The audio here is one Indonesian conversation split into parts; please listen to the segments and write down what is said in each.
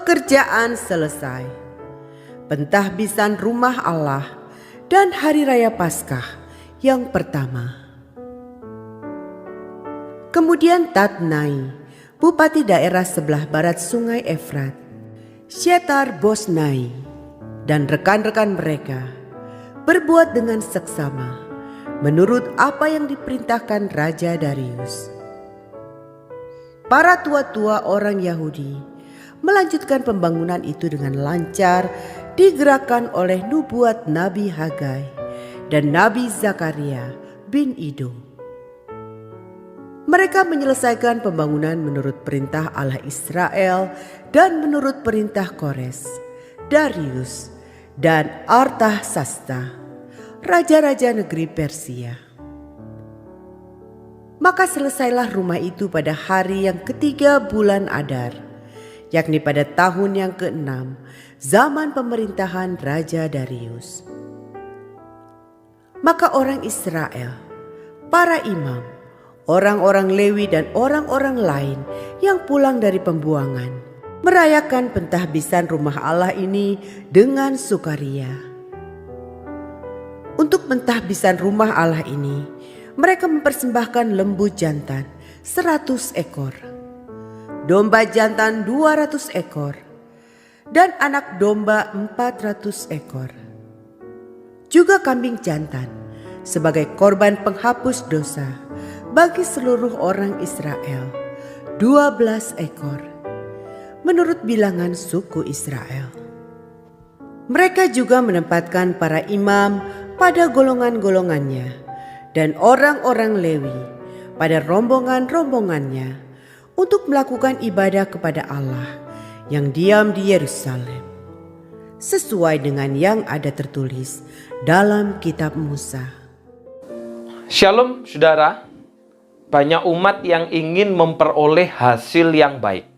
Pekerjaan selesai. Pentahbisan rumah Allah dan Hari Raya Paskah yang pertama. Kemudian Tatnai, bupati daerah sebelah barat Sungai Efrat, Syethar-Boznai, dan rekan-rekan mereka berbuat dengan seksama menurut apa yang diperintahkan Raja Darius. Para tua-tua orang Yahudi melanjutkan pembangunan itu dengan lancar, digerakkan oleh nubuat Nabi Hagai dan Nabi Zakaria bin Iddo. Mereka menyelesaikan pembangunan menurut perintah Allah Israel dan menurut perintah Kores, Darius, dan Artasasta, raja-raja negeri Persia. Maka selesailah rumah itu pada hari yang ketiga bulan Adar, yakni pada tahun yang ke-6 zaman pemerintahan Raja Darius. Maka orang Israel, para imam, orang-orang Lewi dan orang-orang lain yang pulang dari pembuangan merayakan pentahbisan rumah Allah ini dengan sukaria. Untuk pentahbisan rumah Allah ini, mereka mempersembahkan lembu jantan 100 ekor, domba jantan 200 ekor, dan anak domba 400 ekor. Juga kambing jantan sebagai korban penghapus dosa bagi seluruh orang Israel, 12 ekor, menurut bilangan suku Israel. Mereka juga menempatkan para imam pada golongan-golongannya dan orang-orang Lewi pada rombongan-rombongannya untuk melakukan ibadah kepada Allah yang diam di Yerusalem, sesuai dengan yang ada tertulis dalam kitab Musa. Shalom saudara, banyak umat yang ingin memperoleh hasil yang baik,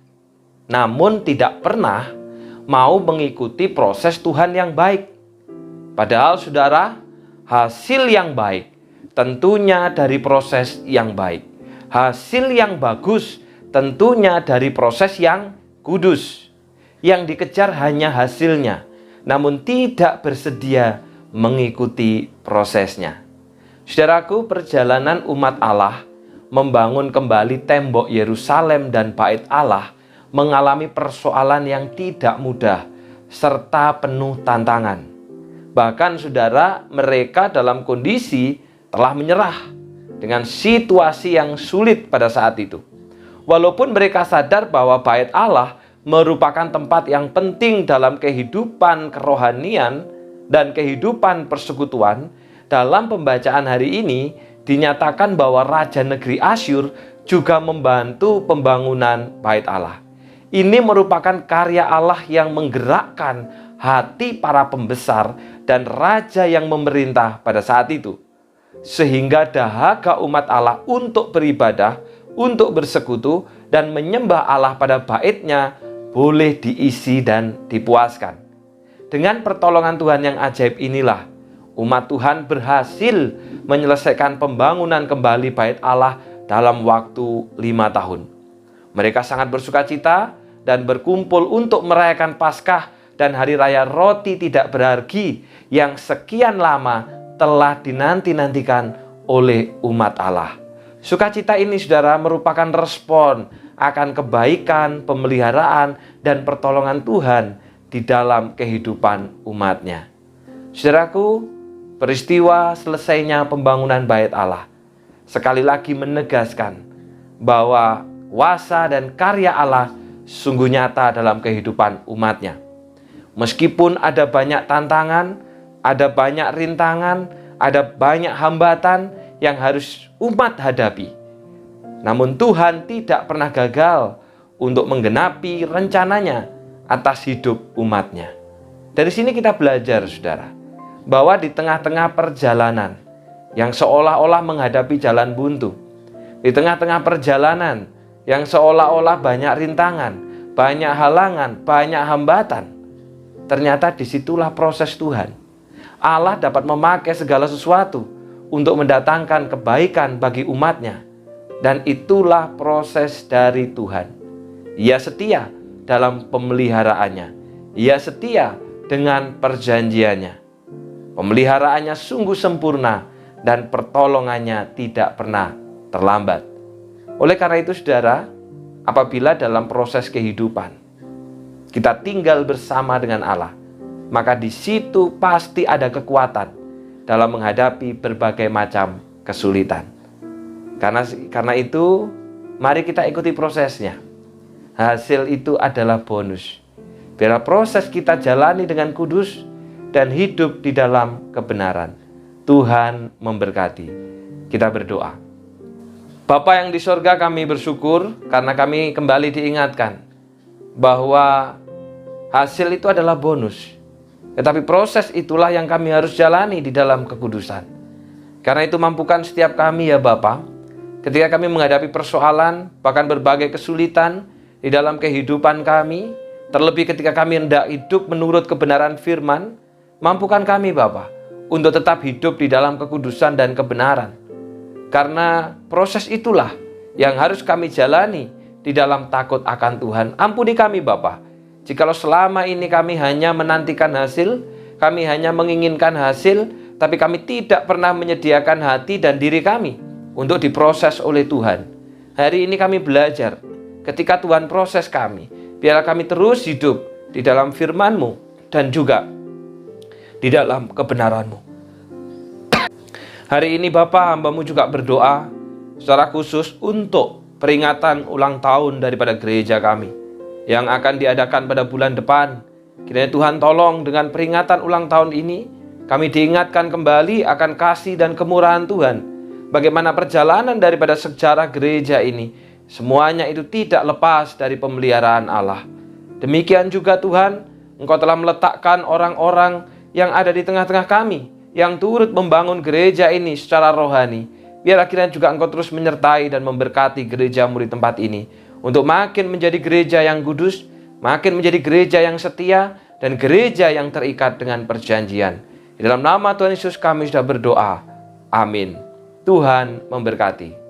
namun tidak pernah mau mengikuti proses Tuhan yang baik. Padahal saudara, hasil yang baik tentunya dari proses yang baik. Hasil yang bagus tentunya dari proses yang kudus. Yang dikejar hanya hasilnya, namun tidak bersedia mengikuti prosesnya. Saudaraku, perjalanan umat Allah membangun kembali tembok Yerusalem dan Bait Allah mengalami persoalan yang tidak mudah serta penuh tantangan. Bahkan saudara, mereka dalam kondisi telah menyerah dengan situasi yang sulit pada saat itu. Walaupun mereka sadar bahwa Bait Allah merupakan tempat yang penting dalam kehidupan kerohanian dan kehidupan persekutuan, dalam pembacaan hari ini dinyatakan bahwa Raja Negeri Asyur juga membantu pembangunan Bait Allah. Ini merupakan karya Allah yang menggerakkan hati para pembesar dan raja yang memerintah pada saat itu, sehingga dahaga umat Allah untuk beribadah, untuk bersekutu dan menyembah Allah pada bait-Nya boleh diisi dan dipuaskan. Dengan pertolongan Tuhan yang ajaib inilah umat Tuhan berhasil menyelesaikan pembangunan kembali Bait Allah dalam waktu 5 tahun. Mereka sangat bersukacita dan berkumpul untuk merayakan Paskah dan Hari Raya Roti Tidak Berargi yang sekian lama telah dinanti-nantikan oleh umat Allah. Sukacita ini saudara merupakan respon akan kebaikan, pemeliharaan, dan pertolongan Tuhan di dalam kehidupan umatnya. Saudaraku, peristiwa selesainya pembangunan Bait Allah sekali lagi menegaskan bahwa kuasa dan karya Allah sungguh nyata dalam kehidupan umatnya. Meskipun ada banyak tantangan, ada banyak rintangan, ada banyak hambatan yang harus umat hadapi, namun Tuhan tidak pernah gagal untuk menggenapi rencananya atas hidup umatnya. Dari sini kita belajar saudara, bahwa di tengah-tengah perjalanan yang seolah-olah menghadapi jalan buntu, di tengah-tengah perjalanan yang seolah-olah banyak rintangan, banyak halangan, banyak hambatan, ternyata disitulah proses Tuhan. Allah dapat memakai segala sesuatu untuk mendatangkan kebaikan bagi umatnya. Dan itulah proses dari Tuhan. Ia setia dalam pemeliharaannya. Ia setia dengan perjanjiannya. Pemeliharaannya sungguh sempurna dan pertolongannya tidak pernah terlambat. Oleh karena itu saudara, apabila dalam proses kehidupan kita tinggal bersama dengan Allah, maka di situ pasti ada kekuatan dalam menghadapi berbagai macam kesulitan. Karena itu, mari kita ikuti prosesnya. Hasil itu adalah bonus. Biarlah proses kita jalani dengan kudus dan hidup di dalam kebenaran. Tuhan memberkati. Kita berdoa. Bapa yang di sorga, kami bersyukur karena kami kembali diingatkan bahwa hasil itu adalah bonus. Tetapi proses itulah yang kami harus jalani di dalam kekudusan. Karena itu mampukan setiap kami ya Bapa, ketika kami menghadapi persoalan, bahkan berbagai kesulitan di dalam kehidupan kami, terlebih ketika kami hendak hidup menurut kebenaran firman, mampukan kami Bapa untuk tetap hidup di dalam kekudusan dan kebenaran. Karena proses itulah yang harus kami jalani di dalam takut akan Tuhan. Ampuni kami Bapa, jikalau selama ini kami hanya menantikan hasil, kami hanya menginginkan hasil, tapi kami tidak pernah menyediakan hati dan diri kami untuk diproses oleh Tuhan. Hari ini kami belajar, ketika Tuhan proses kami, biarlah kami terus hidup di dalam firman-Mu dan juga di dalam kebenaran-Mu. Hari ini Bapa, hamba-Mu juga berdoa secara khusus untuk peringatan ulang tahun daripada gereja kami yang akan diadakan pada bulan depan. Kiranya Tuhan tolong dengan peringatan ulang tahun ini, kami diingatkan kembali akan kasih dan kemurahan Tuhan. Bagaimana perjalanan daripada sejarah gereja ini, semuanya itu tidak lepas dari pemeliharaan Allah. Demikian juga Tuhan, Engkau telah meletakkan orang-orang yang ada di tengah-tengah kami, yang turut membangun gereja ini secara rohani. Biar akhirnya juga Engkau terus menyertai dan memberkati gereja-Mu di tempat ini, untuk makin menjadi gereja yang kudus, makin menjadi gereja yang setia, dan gereja yang terikat dengan perjanjian. Di dalam nama Tuhan Yesus kami sudah berdoa. Amin. Tuhan memberkati.